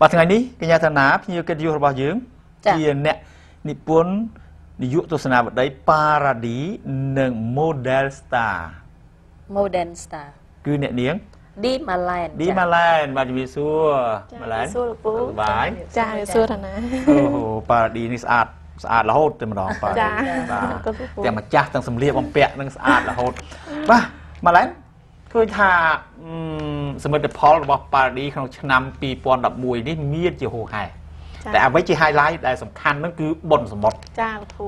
và thằng này cái nhà thằng ná như cái điều bao dưỡng chia nè nị bốn nị dụ tôi xem đấy Paradis nâng Modern Star cứ nè niếng đi mà lên mà đi xua mà lên vãi cha xua thằng ná Paradis nị sạch là hốt mà đóแต่มาจักตั้งสำเร็จบำเพ็ญนั่งสะอาดละโหดบ้ามาแล้วเคยท่าสมัยเดพอลบอกปารีของชนำปีปอนดับมวยนี่มีดจีโฮไฮแต่เอาไว้จีไฮไลท์แต่สำคัญนั่นคือบนสมบัติ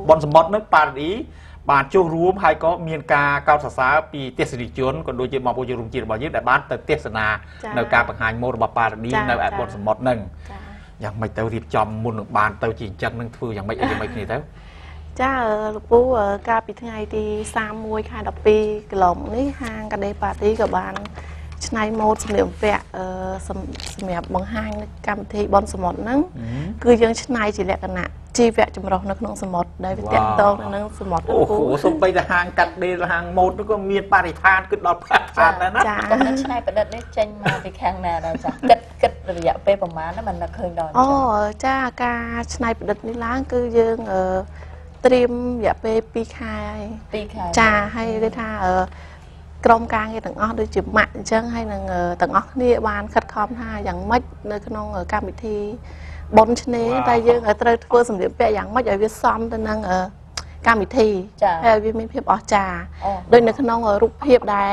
บนสมบัตินั่นปารีบานโจรวมไฮก็มีการเกาสาปีเทศนิจนก็โดยจีมาโปรยรุมจีบยึดแต่บ้านแต่เทศนาในการประหารโมรบปารีในบนสมบัตินั่งยังไม่เตารีบจอมมุนบานเตาจีนจังนั่งคือยังไม่ยังไม่นี่เท่าจ้าลูกปูการปิดไงที่3 มวยค่ะ10 ปีกล่อมนี่ห้างกันเดปาร์ตี้กับบานชนายโมดสมัยแปะสมัยบางห้างการที่บอลสมอดนั่งคือยังชนายจีแหลกกันนะจีแวะจำลองนักน้องสมอดได้ไปแตะโตนั่งสมอดโอ้โหสมไปแต่ห้างกัดเดลห้างโมดแล้วก็มีปาริธานขึ้นดอกทานแล้วนะก็นั่นชนายประเด็นนี้เจนมาไปแข่งนาเราจ้ะกัดระยะไปประมาณนั้นมันเคยโดนอ๋อจ้าการชนายประเด็นนี้ล้างคือยังเตรียมอย่าไปปีคายจ่าให้ได้ท่ากรมการให้ต่างอ้อโดยจุดหมัดเชิงให้ต่างอ้อนี่บานคัดคอมท่าอย่างมัดในขนมการพิธีบนชนิดแต่ยังเตยเพื่อสมเด็จแปะอย่างมัดอย่างวิซ้อมแต่นั่งการพิธีให้วิมีเพียบอจ่าโดยในขนมรูปเพียบได้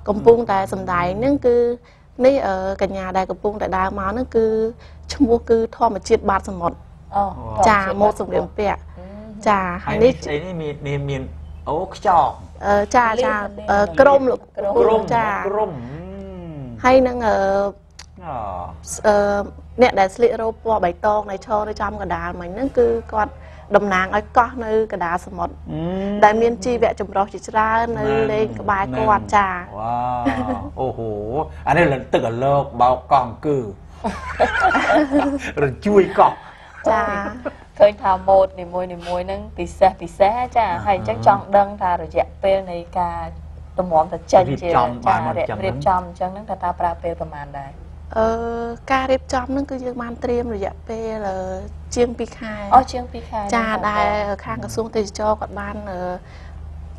กำปุงแต่สมได้นั่นคือนี่กัญญาได้กำปุงแต่ดาวมานั่นคือชมพูคือทอมาจีดบาดสมดจ่าโมสมเด็จแปะจ่าอันนี้มีโอ้จอกจ่ากรมหรือกรมจ่ากรมให้นั่งเนี่ยได้สลิโรปใบตองในโชว์ในจำกระดาษมันนั่นคือกอดดำนางไอ้ก้อนในกระดาษสมดได้เมียนจีแวะจมรอจิตราในเล่นกระบายกอดจ่าว้าวโอ้โหอันนี้เราตึกโลกเบากองกือเราช่วยกอกจ่าเคยทำโมดในมวยนั่งปีแซ่จ้าให้จังจองดังทาระยะเปลในการตัวหมอมแต่เจนเจจ้าเรียบจอมจังนั่งตาปลาเปลประมาณใดการเรียบจอมนั่นคือยังมันเตรียมระยะเปลเชียงปีคายเชียงปีคายจ่าได้ข้างกระทรวงติจกับบ้าน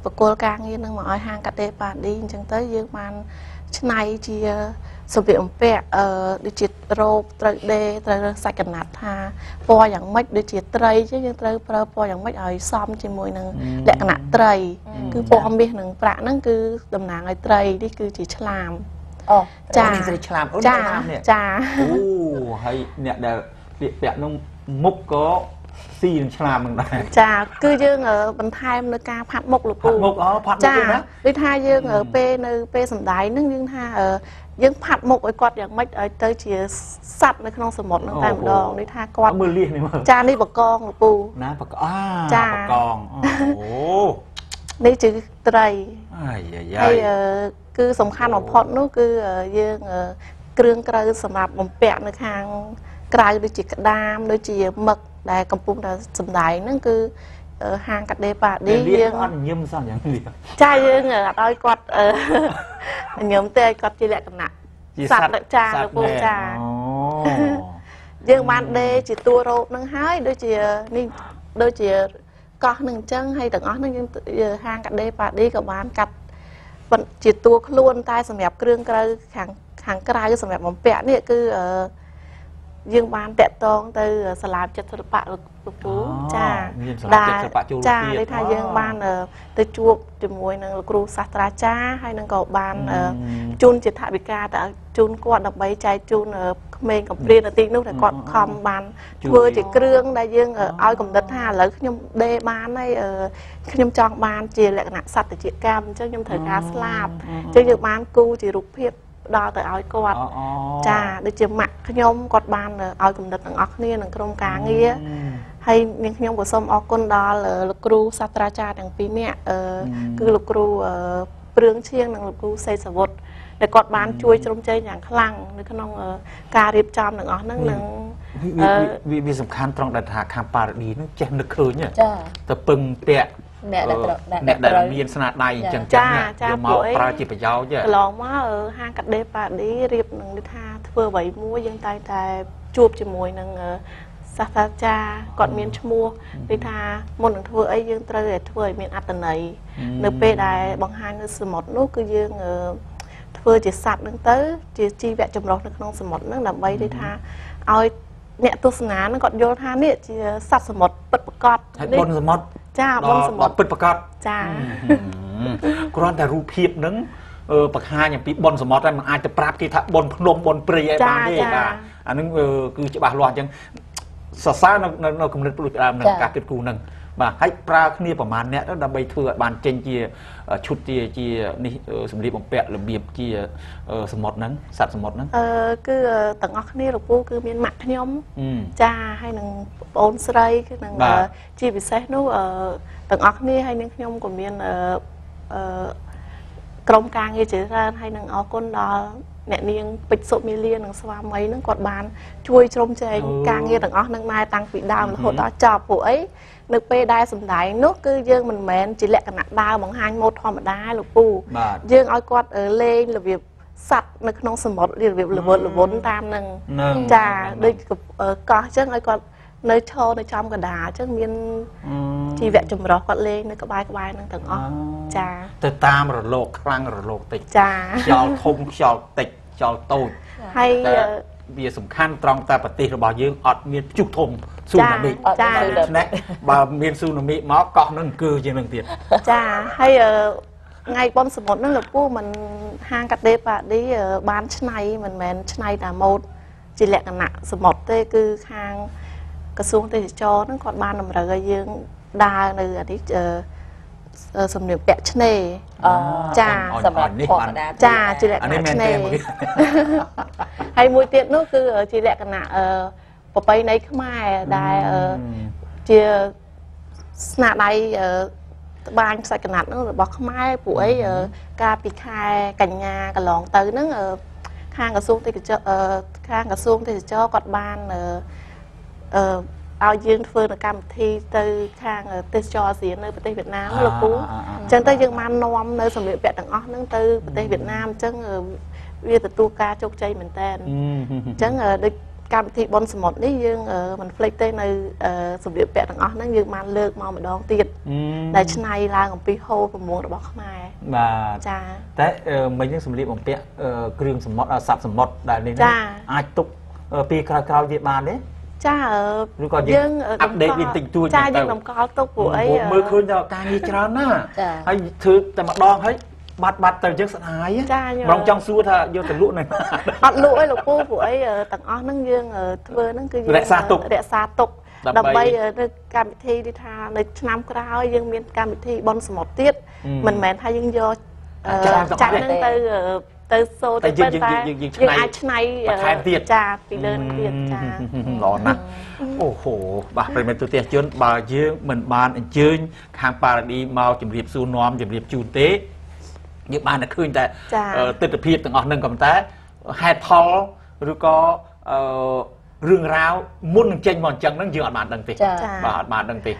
ประกวดการเงินนั่งมาอ้อยห้างกระเตปาดีจังเตยยังมันชนายจีสมเด็จแปะดิจิตโรบตรเดตรสักกันนัดฮะพออย่างไม่ดิจิตไตรใช่ยังไตรพออย่างไม่เอาซ้อมจีมวยหนึ่งแหลกหนักไตรคือพอมีหนึ่งประนั่นคือตำนานไอไตรนี่คือจีฉลามจ่าจ่าโอ้ให้เนี่ยเดี๋ยวแปะน้องมุกก็ซีนฉลามมึงได้จ่าคือยังบรรทายมันการผัดมกหรือปูจ่าด้วยท่ายังเปสมได้นึ่งยังท่ายังผัดหมกไอ้กอดอย่างไม่ไอ้เตยเชียสัตว์ในขนมสมดน้ำตาลดองในท่ากอดมือเลี้ยงนี่มั้งจานนี่ปากกองหรือปูนะปากกองจ้าปากกองโอ้นี่จือไตรให้คือสำคัญของพอดนู้คือยังเครื่องกระสำหรับบำเพ็ญในทางกลายโดยจิตดามโดยจีหมึกได้กำปุงแต่สมได้นั่นคือห่างกันเดปะดียังยืมสั่งอย่างเดียวใช่ยังเอากอดยืมเตยกอดจีแหลกกันนะสัตว์จ่าหรือปูจ่ายังมันเดจีตัวโรนั่งหายโดยจีนี่โดยจีก็หนึ่งจังให้ต่างอ้อนั่งยังห่างกันเดปะดีกับบ้านกัดจีตัวขลุ่นใต้สำหรับเครื่องกระห่างกระไรสำหรับบำเพ็ญเนี่ยคือยังบ้านแตะตองtừสลามจัตุรปะลูกปูจ้าได้ทายยังบ้านtừจูบจมวยนังครูศาสตราจ้าให้นังกบ้านจูนจิตถบิกาแต่จูนกอดดอกใบใจจูนเมงกับเรียนตีนู้นแต่กอดคอมบ้านเพื่อจะเครื่องได้ยังเอากลมดัดท่าแล้วขยมเดบ้านในขยมจองบ้านจีแหลกหนักสัตว์แต่จีกรรมเจ้าขยมเถิดการสลาบเจ้าอยู่บ้านกูจีรุกเพียบดอแต่เอากอดจ้าโดยเฉพาะหมักขยมกอดบานเอากำดัดต่างออกนี่หนังกรมกลางเงี้ยให้ยังขยมผสมออกก้นดอลูกครูศาสตราจารย์อย่างปีเนี่ยคือลูกครูเปลืองเชียงหนังลูกครูเซสวดแต่กอดบานช่วยจมใจอย่างคลั่งในขนมการรีบจอมหนังออกนั่งหนังวิสำคัญตรงดัดหาคำปาดีนั่งแจ่มนึกคืนเนี่ยแต่ปึงเตะเนี่ยแต่เรียนสนาใดจังเนี่ยเดี๋ยวมาปราจิปเย้าเยอะลองว่าห้างกัดเดปาดีเรียบหนึ่งดิท่าเพื่อไหวมัวยังตายแต่ ជួបជាមួយនឹងសាស្ត្រាចារ្យគាត់មានឈ្មោះគេថាមុននឹងធ្វើអីយើងត្រូវតែធ្វើឲ្យមានអត្តន័យនៅពេលដែលបង្ហាញនៅសមុទ្រនោះគឺយើងធ្វើជាសត្វហ្នឹងទៅជាជីវៈចម្រុះនៅក្នុងសមុទ្រហ្នឹងដើម្បីគេថាឲ្យអ្នកទស្សនាហ្នឹងគាត់យល់ថានេះជាសត្វសមុទ្រពិតប្រាកដហើយបុនសមុទ្រចាបុនសមុទ្រពិតប្រាកដចាគ្រាន់តែរូបភាពហ្នឹងបង្ហាញអំពីបុនសមុទ្រតែមិនអាចទៅប្រាប់គេថាបុនភ្នំបុនព្រៃឯបានទេបាទអាហ្នឹងគឺច្បាស់លាស់អញ្ចឹងសរសើរនៅគំនិតព្រោះដើមនឹងការគិតគូរហ្នឹងបាទហើយប្រើគ្នាប្រមាណអ្នកដើម្បីធ្វើឲ្យបានចេញជាឈុតជានេះសម្លៀកបំពាក់របៀបជាសមុទ្រហ្នឹងសត្វសមុទ្រហ្នឹងគឺទាំងអស់គ្នាលោកពូគឺមានម៉ាក់ខ្ញុំចាហើយនឹងបងអូនស្រីគឺនឹងជាពិសេសនោះទាំងអស់គ្នាហើយនឹងខ្ញុំក៏មានក្រុមការងារជាច្រើនហើយនឹងអរគុណដល់អ្នកនាងពេជ្រសុមាលានិងស្វាមីនឹងគាត់បានជួយជ្រោមជ្រែងការងារទាំងអស់នឹងដែរតាំងពីដើមរហូតដល់ចប់ពួកអីនៅពេលដែលសម្ដែងនោះគឺយើងមិនមែនជាលក្ខណៈដើរបង្ហាញម៉ូដធម្មតាលោកពូយើងឲ្យគាត់លេងរបៀបសัตว์នៅក្នុងសមុទ្ររបៀបល្វត់ល្វន់តាមនឹងចាដូចកោះអញ្ចឹងឲ្យគាត់នៅឈរនៅចំកណ្ដាលអញ្ចឹងមានជីវៈចម្រុះគាត់លេងនៅក្បែរនឹងទាំងអស់ចាទៅតាមរលកខ្លាំងរលកតិចចាខ្យល់ធំខ្យល់តិចខ្យល់តូចហើយវាសំខាន់ត្រង់តែប្រទេសរបស់យើងអត់មានព្យុះធំស៊ូណាមីចាដូច្នេះបើមានស៊ូណាមីមកកោះនឹងគឺជានឹងទៀតចាហើយថ្ងៃបុណ្យសមុទ្រហ្នឹងលោកពូមិនហាងកាដេប៉ាឌីបានឆ្នៃមិនមែនឆ្នៃតែម៉ូដជាលក្ខណៈសមុទ្រទេគឺខាងក្រសួងទេសចរហ្នឹងគាត់បានតម្រូវឲ្យយើងដើរនៅអានេះសម្លៀកពាក់ឆ្នេរចាសម្រាប់ធម្មតាចាជាលក្ខណៈឆ្នេរហើយមួយទៀតនោះគឺជាលក្ខណៈប្រពៃណីខ្មែរដែលជាស្នាដៃត្បាញខ្សាច់កណាត់នោះរបស់ខ្មែរពួកអីកាលពីខែកញ្ញាកន្លងទៅហ្នឹងខាងក្រសួងទេសចរគាត់បានឲ្យយើងធ្វើនៅកម្មវិធីទៅខាងទេសចរអាស៊ាននៅប្រទេសវៀតណាមលោកពូអញ្ចឹងទៅយើងបាននាំនៅសម្លៀកពាក់ទាំងអស់ហ្នឹងទៅប្រទេសវៀតណាមអញ្ចឹងវាទទួលការជោគជ័យមែនតើអញ្ចឹងដូចកម្មវិធីបុណ្យសមុទ្រនេះយើងមិនភ្លេចទេនៅសម្លៀកពាក់ទាំងអស់ហ្នឹងយើងបានលើកមកម្ដងទៀតដែលឆ្នៃឡើងអំពីហូលប្រមូលរបស់ខ្មែរបាទចាតែមិញហ្នឹងសម្លៀកបំពាក់គ្រឿងសមុទ្រសត្វសមុទ្រដែលនេះអាចទុកពីក្រោយៗទៀតបានទេចាឬក៏យើងអាប់ដេតវាតិចតួចចាយើងតម្កល់ទុកពួកអីមើលឃើញថាការងារច្រើនណាស់ហើយធ្វើតែម្ដងហើយបាត់ទៅយើងស្ដាយបងចង់សួរថាយកទៅលក់នៅអត់លក់អីលោកពូពួកអីទាំងអស់ហ្នឹងយើងធ្វើហ្នឹងគឺយើងរក្សាទុកដើម្បីនៅកម្មវិធីនេះថានៅឆ្នាំក្រោយយើងមានកម្មវិធីបុណ្យសមុទ្រទៀតមិនមែនថាយើងយកចាក់ហ្នឹងទៅសូត្រទៅតែយើងអាចឆ្នៃចាពីលើនឹងទៀតចាល្អណាស់អូហូបាទប្រិមិត្តទស្សនិកជនបើយើងមិនបានអញ្ជើញខាងប៉ារ៉ាឌីមកជម្រាបសួរនាំជម្រាបជូនទេយើងបានតែឃើញតែទស្សនវិជ្ជាទាំងអស់ហ្នឹងក៏តែហេតុផលឬក៏រឿងរ៉ាវមុននឹងចេញមកអញ្ចឹងហ្នឹងយើងអត់បានដឹងទេបាទអត់បានដឹងទេ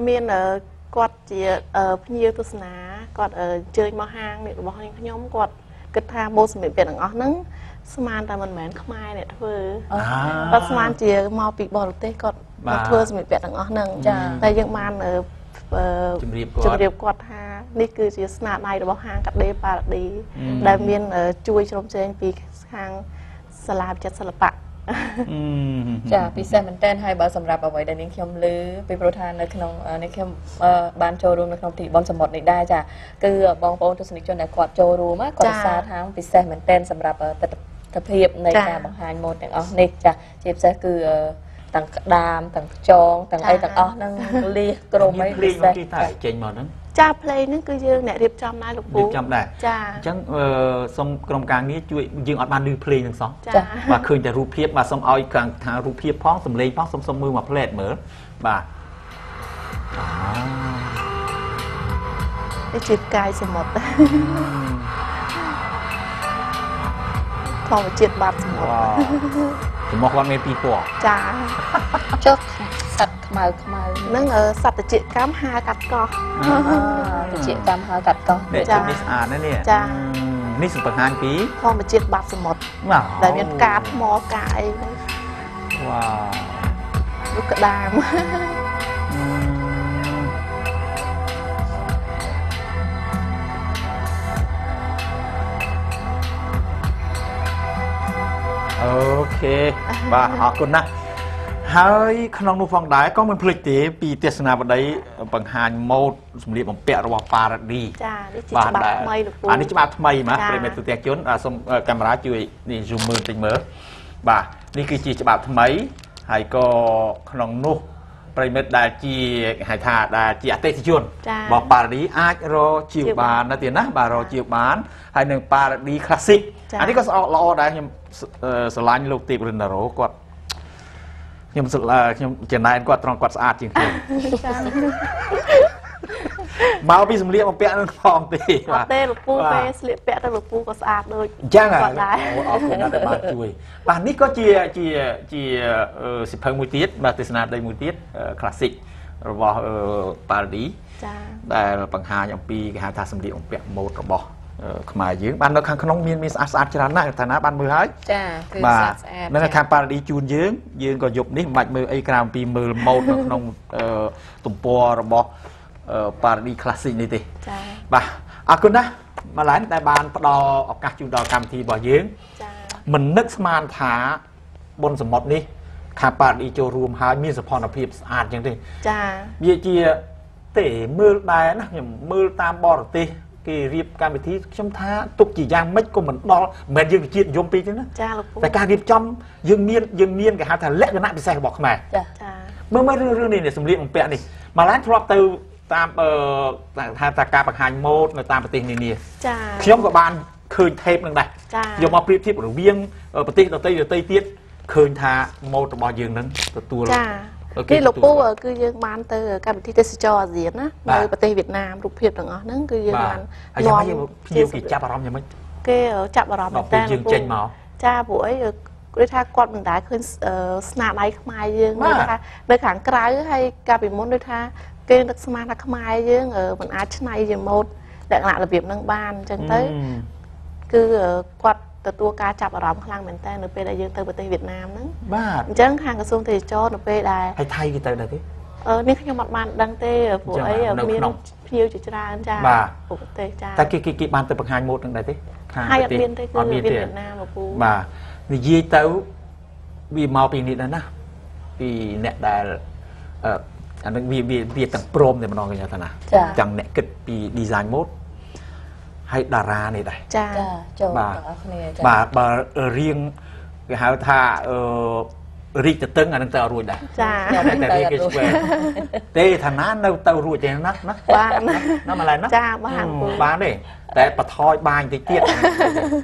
មានគាត់ជាភ្ញៀវទស្សនាគាត់អញ្ជើញមកហាងនេះរបស់ខ្ញុំគាត់គិតថាម៉ូដសម្លៀកពាក់ទាំងអស់ហ្នឹងស្មានតែមិនមែនខ្មែរអ្នកធ្វើគាត់ស្មានជាមកពីបរទេសគាត់មកធ្វើសម្លៀកពាក់ទាំងអស់ហ្នឹងតែយើងបានជំរាបគាត់ថានេះគឺជាស្នាដៃរបស់ហាងកាដេប៉ារ៉ាឌីដែលមានជួយជ្រោមជ្រែងពីខាងសាលាវិចិត្រសិល្បៈចាពិសេសមែនតើហើយបើសម្រាប់អ្វីដែលនាងខ្ញុំឮពីព្រោះថានៅក្នុងនេះខ្ញុំបានចូលរួមនៅក្នុងទីបុណ្យសមុទ្រនេះដែរចាគឺបងប្អូនទស្សនិកជនដែលគាត់ចូលរួមគាត់សារថាពិសេសមែនតើសម្រាប់ទស្សនវិជ្ជានៃការបង្ហាញម៉ូដទាំងអស់នេះចាជាពិសេសគឺទាំងក្តាមទាំងខ្យងទាំងអីទាំងអស់ហ្នឹងលៀសក្រុមអីពិសេសតែចេញមកហ្នឹងចាភ្លេងហ្នឹងគឺយើងអ្នករៀបចំដែរលោកពូរៀបចំដែរចាអញ្ចឹងសូមក្រុមការងារជួយយើងអត់បានឮភ្លេងហ្នឹងសោះបាទឃើញតែរូបភាពបាទសូមឲ្យខាងថារូបភាពផងសំឡេងផងសូមមើលមកផ្លែតមើលបាទនេះជាផ្កាយសមុទ្រធម្មជាតិបាត់សមុទ្រមកគាត់មានពីរពណ៌ចាចុះសត្វខ្មៅហ្នឹងសត្វតិចកម្មហាកាត់កោះតិចកម្មហាកាត់កោះចានេះស្អាតណាស់នេះចានេះសម្បង្ហាញពីធម្មជាតិបាត់សមុទ្រដែលមានផ្កាថ្មផ្កាអីហ្នឹង ว้าว ลูกกระดาม โอเคบ่าขอบคุณนะហើយក្នុងនោះផងដែរក៏មិនភ្លេចទេពីទេសនាបដីបង្ហាញម៉ូដសម្លៀកបំពាក់របស់ប៉ារ៉ាឌីចានេះជាច្បាប់ថ្មីលោកពូនេះច្បាប់ថ្មីណាប្រិមិត្តទូទាំងជនសូមកាមេរ៉ាជួយនេះ zoom មើលតិចមើលបាទនេះគឺជាច្បាប់ថ្មីហើយក៏ក្នុងនោះប្រិមិត្តដែលជាហៅថាដែលជាអតិថិជនរបស់ប៉ារ៉ាឌីអាចរកជាវបានណាទៀតណាបាទរកជាវបានហើយនឹងប៉ារ៉ាឌី classic អានេះក៏ស្អកល្អដែរខ្ញុំស្រឡាញ់លោកទីបរិនដារ៉ូគាត់ខ្ញុំចំណែនគាត់ត្រង់គាត់ស្អាតជាងខ្ញុំមកពីសម្លៀកបំពាក់នឹងផងទេអត់ទេលោកពូពេលស្លៀកពាក់ទៅលោកពូក៏ស្អាតដូចអញ្ចឹងអរគុណណាស់ដែលបានជួយបាទនេះក៏ជាសិភៅមួយទៀតបាទទេសនាដីមួយទៀត classic របស់ប៉ារ៉ាឌីចាដែលបង្ហាញអំពីគេហៅថាសម្លៀកបំពាក់ម៉ូដរបស់ខ្មែរយើងបាននៅខាងក្នុងមានស្អាតស្អាតច្រើនណាស់ឋានៈបានមើលហើយចាគឺស្អាតស្អាតនៅខាងប៉ារ៉ាឌីជូនយើងក៏យប់នេះមិនបាច់មើលអីក្រៅពីមើលម៉ូដនៅក្នុងទំព័ររបស់ប៉ារ៉ាឌី classic នេះទេចាបាទអរគុណណាស់ម៉ាឡែនដែលបានផ្ដល់ឱកាសជូនដល់កម្មវិធីរបស់យើងចាមិននឹកស្មានថាបុណ្យសមុទ្រនេះខាងប៉ារ៉ាឌីចូលរួមហើយមានសោភ័ណភាពស្អាតចឹងទេចាវាជាទេមើលដែរណាខ្ញុំមើលតាមបរទេសគេរៀបកម្មវិធីខ្ញុំថាទុកជាយ៉ាងម៉េចក៏មិនដល់មិនមែនយើងជាតិនិយមពេកទេណាចាលោកពូតែការរៀបចំយើងមានគេហៅថាលក្ខណៈពិសេសរបស់ខ្មែរចាមើលរឿងនេះសម្លៀកបំពាក់នេះម៉ាឡែនធ្លាប់ទៅតាមថាការបង្ហាញម៉ូដនៅតាមប្រទេសនានាចាខ្ញុំក៏បានឃើញថេបនឹងដែរយកមកប្រៀបធៀបរវាងប្រទេសដទៃទៀតឃើញថាម៉ូដរបស់យើងនឹងទទួលចានេះលោកពូគឺយើងបានទៅកម្មវិធីទេសចរអាស៊ានណានៅប្រទេសវៀតណាមរូបភាពទាំងអស់ហ្នឹងគឺយើងបាននាំភ្ញៀវគេចាប់អារម្មណ៍យ៉ាងម៉េចគេចាប់អារម្មណ៍តែយើងចេញមកចាព្រោះអីគឺថាគាត់មិនដែលឃើញស្នាដៃខ្មែរយើងថានៅខាងក្រៅហើយកាលពីមុនដូចថាគេនឹកស្មានថាខ្មែរយើងមិនអាចច្នៃជាម៉ូដលក្ខណៈរបៀបហ្នឹងបានអញ្ចឹងទៅគឺគាត់ទទួលការចាប់អារម្មណ៍ខ្លាំងមែនតើនៅពេលដែលយើងទៅប្រទេសវៀតណាមហ្នឹងបាទអញ្ចឹងខាងក្រសួងទេសចរនៅពេលដែលហើយថៃគេទៅដែរទេនេះខ្ញុំអត់បានដឹងទេព្រោះអីមានភ្ញៀវជាច្រើនចាប្រទេសចាតែគេបានទៅបង្ហាញម៉ូដនឹងដែរទេខាងប្រទេសមានទេគឺវៀតណាមលោកពូបាទនិយាយទៅវាមកពីនេះដែរណាពីអ្នកដែលអានឹងវាទាំងព្រមតែម្ដងគេថាណាចឹងអ្នកគិតពី design mode ហើយតារានេះដែរចាចូលទាំងអស់គ្នាចាបាទបើរៀងគេហៅថារីកតឹងអានឹងទៅរួចដែរចាតែរីកគេស្វែងទេឋានៈនៅទៅរួចទេណាបាទណាម្ល៉េះណាចាបានទេតែបថយបាញ់តិចទៀត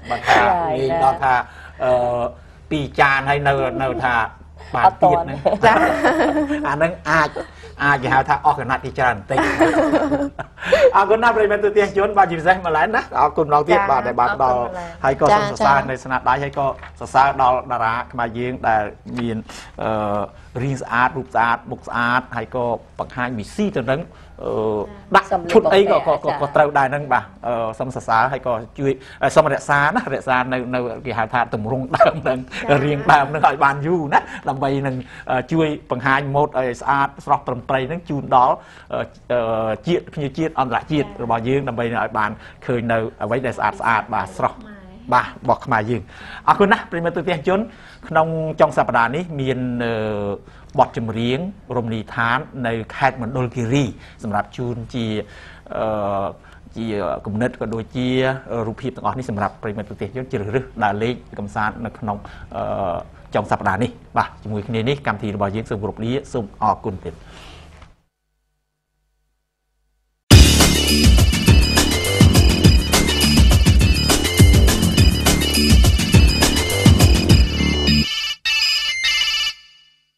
បើថានិយាយដល់ថា2ចានហើយនៅថាបានទៀតហ្នឹងចាអានឹងអាចគេហៅថាអស់កណាត់ទីច្រើនបន្តិចអរគុណណាស់ប្រិយមិត្តទូទាំងជនបាទជាពិសេសម្ល៉េះណាអរគុណម្ដងទៀតបាទដែលបានដល់ហើយក៏សូមសរសើរនៅស្នាដៃហើយក៏សរសើរដល់តារាខ្មែរយើងដែលមានរាងស្អាតរូបស្អាតមុខស្អាតហើយក៏បង្ហាញវិស័យទៅនឹងដាក់ឈុតអីក៏ត្រូវដែរហ្នឹងបាទសូមសរសើរហើយក៏ជួយសូមរក្សាណារក្សានៅគេហៅថាទម្រង់ដើមហ្នឹងរៀងដើមហ្នឹងឲ្យបានយូរណាដើម្បីនឹងជួយបង្ហាញម៉ូដឲ្យស្អាតស្រស់ត្រឹមត្រូវហ្នឹងជូនដល់ជាតិភ្ញៀវជាតិអន្តរជាតិរបស់យើងដើម្បីឲ្យបានឃើញនៅអ្វីដែលស្អាតបាទស្រស់បាទរបស់ខ្មែរយើងអរគុណណាស់ប្រិយមិត្តទូទាំងជនក្នុងចុងសប្តាហ៍នេះមានបទចម្រៀងរមណីយដ្ឋាននៅខេត្តមណ្ឌលគិរីសម្រាប់ជូនជាគំនិតក៏ដូចជារូបភាពទាំងអស់នេះសម្រាប់ប្រិយមិត្តទូទាំងជនជ្រើសរើសដើរលេងកម្សាន្តនៅក្នុងចុងសប្តាហ៍នេះបាទជាមួយគ្នានេះកម្មវិធីរបស់យើងសូមគោរពលាសូមអរគុណទៀត